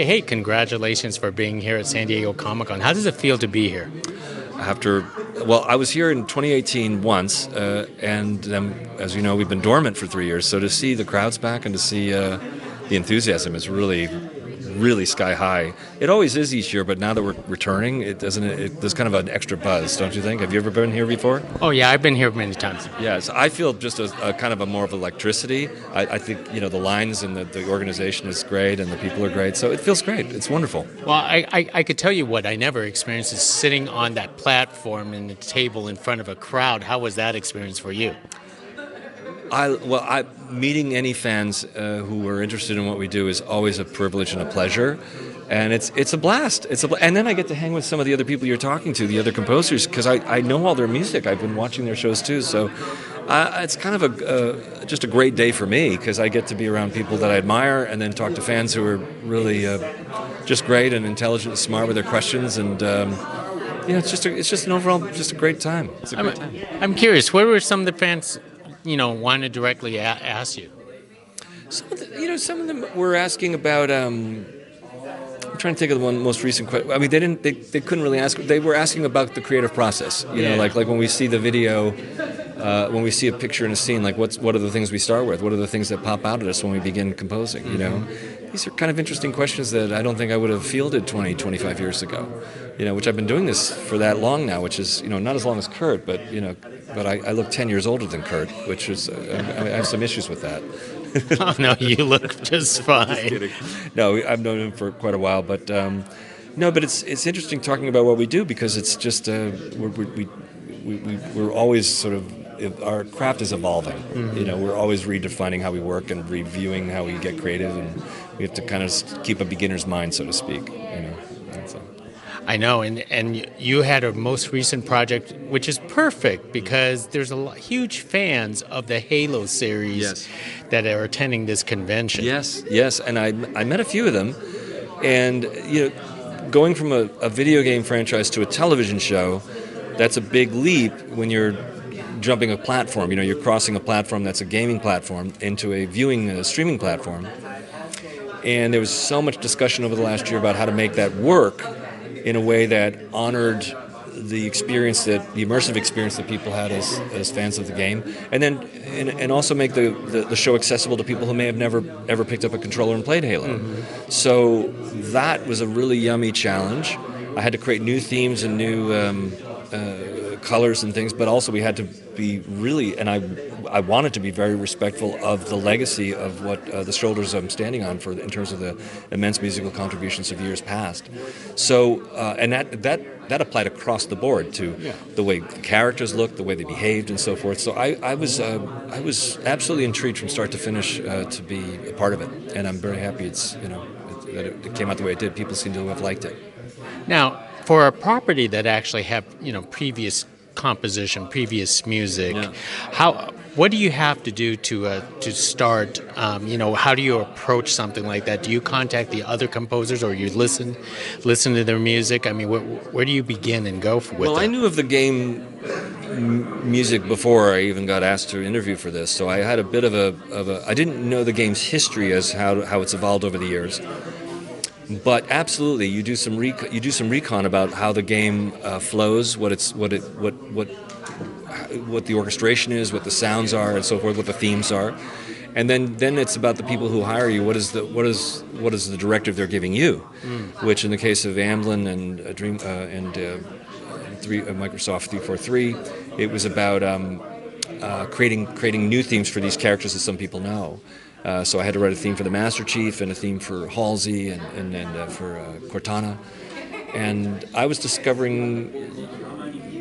hey, congratulations for being here at San Diego Comic-Con. How does it feel to be here? I was here in 2018 once, and as you know, we've been dormant for 3 years. So to see the crowds back and to see the enthusiasm is really sky high. It always is each year, but now that we're returning, there's kind of an extra buzz, don't you think? Have you ever been here before? Oh yeah, I've been here many times. Yes, I feel just a kind of a more of electricity. I think the lines and the organization is great, and the people are great, so it feels great. It's wonderful. Well, I could tell you what I never experienced is sitting on that platform and the table in front of a crowd. How was that experience for you? Meeting any fans who are interested in what we do is always a privilege and a pleasure, and it's a blast. And then I get to hang with some of the other people you're talking to, the other composers, because I know all their music. I've been watching their shows too, so it's kind of just a great day for me because I get to be around people that I admire, and then talk to fans who are really just great and intelligent and smart with their questions, and it's just an overall just a great time. It's a great time. I'm curious, where were some of the fans want to directly ask you? Some of them were asking about. I'm trying to think of the one most recent question. I mean, they couldn't really ask. They were asking about the creative process. Like when we see the video, when we see a picture in a scene, like what are the things we start with? What are the things that pop out at us when we begin composing? These are kind of interesting questions that I don't think I would have fielded 20, 25 years ago. Which I've been doing this for that long now, which is not as long as Kurt, but I look 10 years older than Kurt, which is I have some issues with that. Oh, no, you look just fine. Just kidding. No, I've known him for quite a while, but but it's interesting talking about what we do because it's just we're always sort of our craft is evolving. Mm-hmm. We're always redefining how we work and reviewing how we get creative, and we have to kind of keep a beginner's mind, so to speak. I know, and you had a most recent project, which is perfect because there's huge fans of the Halo series that are attending this convention. Yes, and I met a few of them, and going from a video game franchise to a television show, that's a big leap when you're jumping a platform. You're crossing a platform that's a gaming platform into a viewing streaming platform, and there was so much discussion over the last year about how to make that work in a way that honored the immersive experience that people had as fans of the game, and also make the show accessible to people who may have never ever picked up a controller and played Halo. Mm-hmm. So that was a really yummy challenge. I had to create new themes and new colors and things, but also we had to be really, and I wanted to be very respectful of the legacy of what the shoulders I'm standing on in terms of the immense musical contributions of years past. So, and that applied across the board to the way the characters looked, the way they behaved, and so forth. So I was absolutely intrigued from start to finish to be a part of it, and I'm very happy that it came out the way it did. People seem to have liked it. Now, for a property that actually have previous composition, previous music, what do you have to do to start? How do you approach something like that? Do you contact the other composers, or you listen to their music? I mean, where do you begin and go with it? Well, I knew of the game music before I even got asked to interview for this, so I had a bit of a I didn't know the game's history as how it's evolved over the years. But absolutely, you do some recon about how the game flows, what the orchestration is, what the sounds are, and so forth, what the themes are, and then it's about the people who hire you. What is the directive they're giving you? Which, in the case of Amblin and Microsoft 343, it was about creating new themes for these characters that some people know. So I had to write a theme for the Master Chief and a theme for Halsey and for Cortana. And I was discovering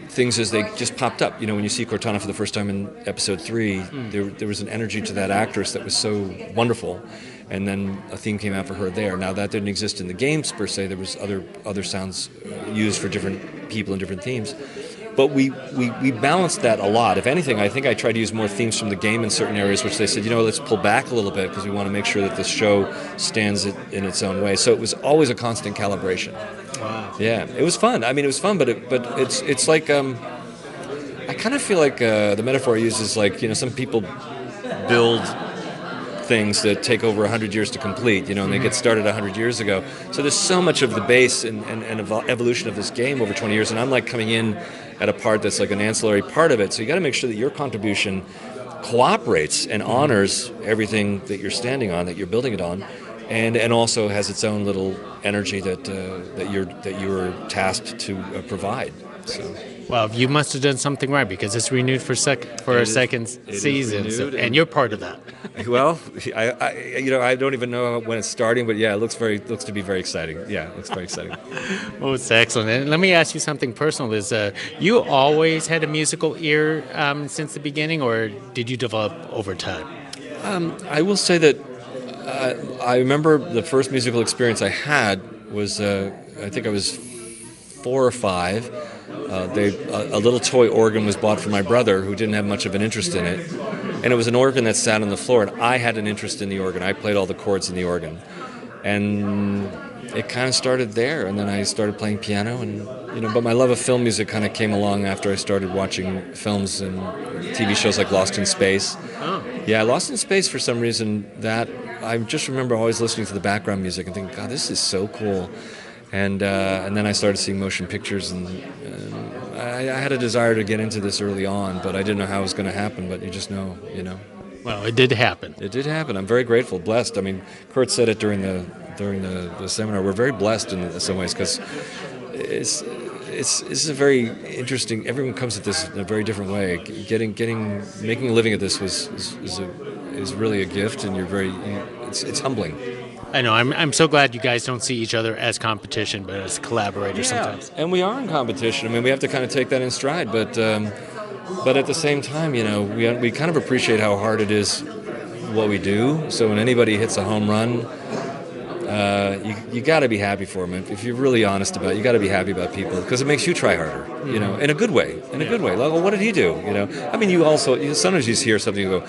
things as they just popped up. When you see Cortana for the first time in episode 3, there was an energy to that actress that was so wonderful. And then a theme came out for her there. Now, that didn't exist in the games per se. There was other sounds used for different people and different themes. But we balanced that a lot. If anything, I think I tried to use more themes from the game in certain areas, which they said, let's pull back a little bit because we want to make sure that this show stands in its own way. So it was always a constant calibration. Wow. Yeah, it was fun. I mean, it was fun, but it's like I kind of feel like the metaphor I use is like some people build things that take over 100 years to complete, and they get started 100 years ago. So there's so much of the base and evolution of this game over 20 years, and I'm like coming in at a part that's like an ancillary part of it. So you got to make sure that your contribution cooperates and honors everything that you're standing on, that you're building it on, and also has its own little energy that you're tasked to provide. So. Well, you must have done something right because it's renewed for a second season, and you're part of that. Well, I don't even know when it's starting, but yeah, it looks to be very exciting. Yeah, it looks very exciting. Oh, it's excellent. And let me ask you something personal: Is you always had a musical ear since the beginning, or did you develop over time? I will say that I remember the first musical experience I had was I think I was 4 or 5. A little toy organ was bought for my brother, who didn't have much of an interest in it, and it was an organ that sat on the floor, and I had an interest in the organ. I played all the chords in the organ, and it kind of started there, and then I started playing piano, and but my love of film music kind of came along after I started watching films and TV shows like Lost in Space. Oh. Yeah, Lost in Space, for some reason, that I just remember always listening to the background music and thinking, God, this is so cool. And then I started seeing motion pictures, and I had a desire to get into this early on, but I didn't know how it was going to happen. But you just know. Well, it did happen. It did happen. I'm very grateful, blessed. I mean, Kurt said it during the seminar. We're very blessed in some ways because it's a very interesting. Everyone comes at this in a very different way. Making a living at this is really a gift, and it's humbling. I know. I'm so glad you guys don't see each other as competition, but as collaborators sometimes. And we are in competition. I mean, we have to kind of take that in stride. But at the same time, we kind of appreciate how hard it is what we do. So when anybody hits a home run, you got to be happy for them. If you're really honest about it, you got to be happy about people because it makes you try harder. In a good way. In a good way. Like, well, what did he do? I mean, you also sometimes you hear something and go,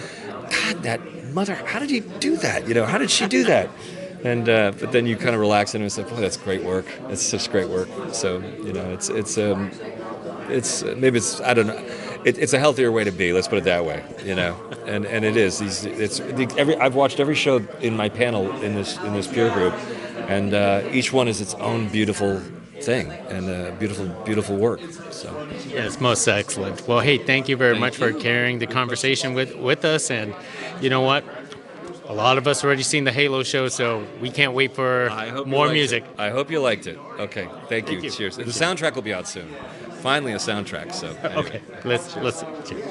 God, that mother, how did he do that? How did she do that? And but then you kind of relax and say, boy, that's great work. It's such great work. So it's maybe it's I don't know. It's a healthier way to be. Let's put it that way. And it is. I've watched every show in my panel in this peer group, and each one is its own beautiful thing and beautiful work. So yes, most excellent. Well, hey, thank you very much for carrying the conversation with us. And you know what? A lot of us already seen the Halo show, so we can't wait for more music. I hope you liked it. Okay, thank you. Cheers. The soundtrack will be out soon. Finally, a soundtrack. So anyway. Okay, let's cheers.